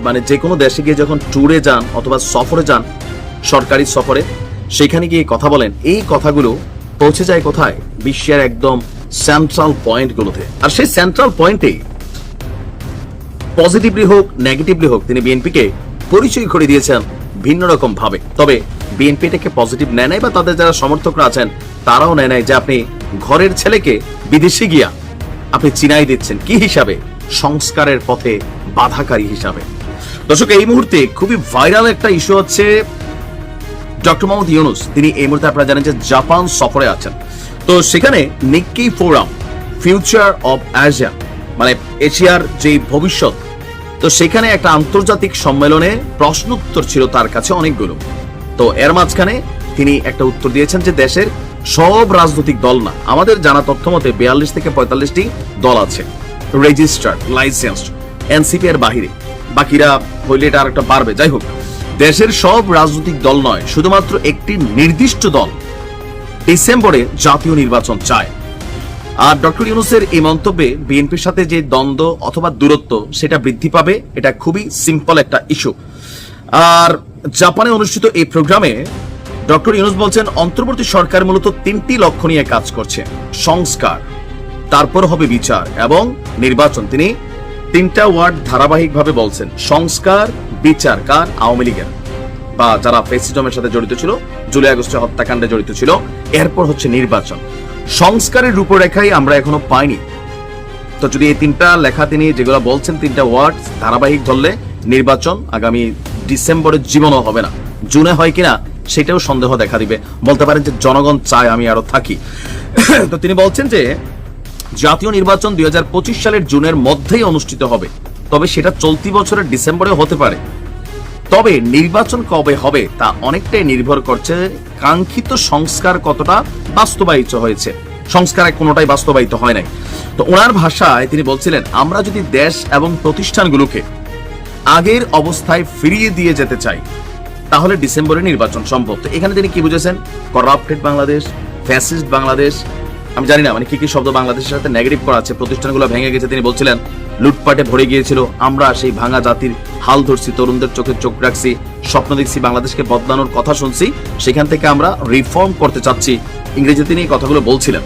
মানে যে কোনো দেশে গিয়ে যখন ট্যুরে যান অথবা সফরে যান, সরকারি সফরে, সেখানে গিয়ে কথা বলেন, এই কথাগুলো পৌঁছে যায় কোথায়? বিশ্বের একদম সেন্ট্রাল পয়েন্টগুলোতে। আর সেই সেন্ট্রাল পয়েন্টে পজিটিভলি হোক নেগেটিভলি হোক তিনি বিএনপিকে পরিচয় করে দিয়েছেন ভিন্ন রকম ভাবে। তবে বিএনপি এটাকে পজিটিভ নেয় নাই, বা তাদের যারা সমর্থকরা আছেন তারাও নেয় নাই যে আপনি ঘরের ছেলেকে বিদেশে গিয়া আপনি চিনাই দিচ্ছেন কি হিসাবে? সংস্কারের পথে বাধাকারী হিসাবে। দর্শক, এই মুহূর্তে খুবই ভাইরাল একটা ইস্যু হচ্ছে ডক্টর মোহাম্মদ ইউনূস। তিনি এই মুহূর্তে আপনারা জানেন যে জাপান সফরে আছেন। তো সেখানে Nikki forum future of Asia, মানে এশিয়ার যে ভবিষ্যৎ, তো সেখানে একটা আন্তর্জাতিক সম্মেলনে প্রশ্ন উত্তর ছিল তার কাছে অনেকগুলো। তো এর মাঝখানে তিনি একটা উত্তর দিয়েছেন যে দেশের সব রাজনৈতিক দল না, আমাদের জানা তথ্য মতে 42 থেকে 45টি দল আছে রেজিস্টার্ড, লাইসেন্সড, এনসিপি এর বাহিরে, বাকিরা হইলে এটা আর একটা বাড়বে। যাই হোক, দেশের সব রাজনৈতিক দল নয়, শুধুমাত্র একটি নির্দিষ্ট দল ডিসেম্বরে জাতীয় নির্বাচন চায়। আর ডক্টর ইউনূসের এই মন্তব্যে বিএনপির সাথে যে দ্বন্দ্ব অথবা দূরত্ব সেটা বৃদ্ধি পাবে, এটা খুবই সিম্পল একটা ইস্যু। আর জাপানে অনুষ্ঠিত এই প্রোগ্রামে ডক্টর ইউনূস বলছেন অন্তর্বর্তী সরকার মূলত 3টি লক্ষ্য নিয়ে কাজ করছে: সংস্কার, তারপর হবে বিচার এবং নির্বাচন। তিনি 3টা ওয়ার্ড ধারাবাহিকভাবে বলছেন, সংস্কার, বিচার। কার? আওয়ামী লীগের, বা যারা ফ্যাসিজমের সাথে জড়িত ছিল, জুলাই আগস্টের হত্যাকাণ্ডে জড়িত ছিল। এরপর হচ্ছে নির্বাচন। সংস্কারের রূপরেখাই আমরা এখনো পাইনি। তো যদি এই 3টা লেখা তিনি যেগুলো বলছেন, 3টা ওয়ার্ড ধারাবাহিক ধরলে নির্বাচন আগামী ডিসেম্বরের জীবনও হবে না, জুনে হয় কিনা সেটাও সন্দেহ দেখা দিবে। বলতে পারেন যে জনগণ চায় আমি আরো থাকি। তো তিনি বলছেন যে জাতীয় নির্বাচন 2025 সালের জুনের মধ্যেই অনুষ্ঠিত হবে, তবে সেটা চলতি বছরের ডিসেম্বরে হতে পারে। তবে নির্বাচন কবে হবে তা অনেকটাই নির্ভর করছে কাঙ্ক্ষিত সংস্কার কতটা বাস্তবায়িত হয়েছে। সংস্কারে কোনোটাই বাস্তবায়িত হয় নাই। তো ওনার ভাষায় তিনি বলছিলেন, আমরা যদি দেশ এবং প্রতিষ্ঠানগুলোকে আগের অবস্থায় ফিরিয়ে দিয়ে যেতে চাই তাহলে ডিসেম্বরে নির্বাচন সম্ভব। তো এখানে তিনি কি বুঝেছেন? করাপ্টেড বাংলাদেশ, ফ্যাসিস্ট বাংলাদেশ, আমি জানি না মানে কি কি শব্দ বাংলাদেশের সাথে নেগেটিভ করা আছে। প্রতিষ্ঠানগুলো ভেঙে গেছে, তিনি বলছিলেন লুটপাটে ভরে গিয়েছিল, আমরা সেই ভাঙা জাতির হাল ধরছি, তরুণদের চোখে চোখ রাখছি, স্বপ্ন দেখছি, বাংলাদেশকে বদলানোর কথা শুনছি, সেখান থেকে আমরা রিফর্ম করতে চাচ্ছি। ইংরেজিতে তিনি এই কথাগুলো বলছিলেন।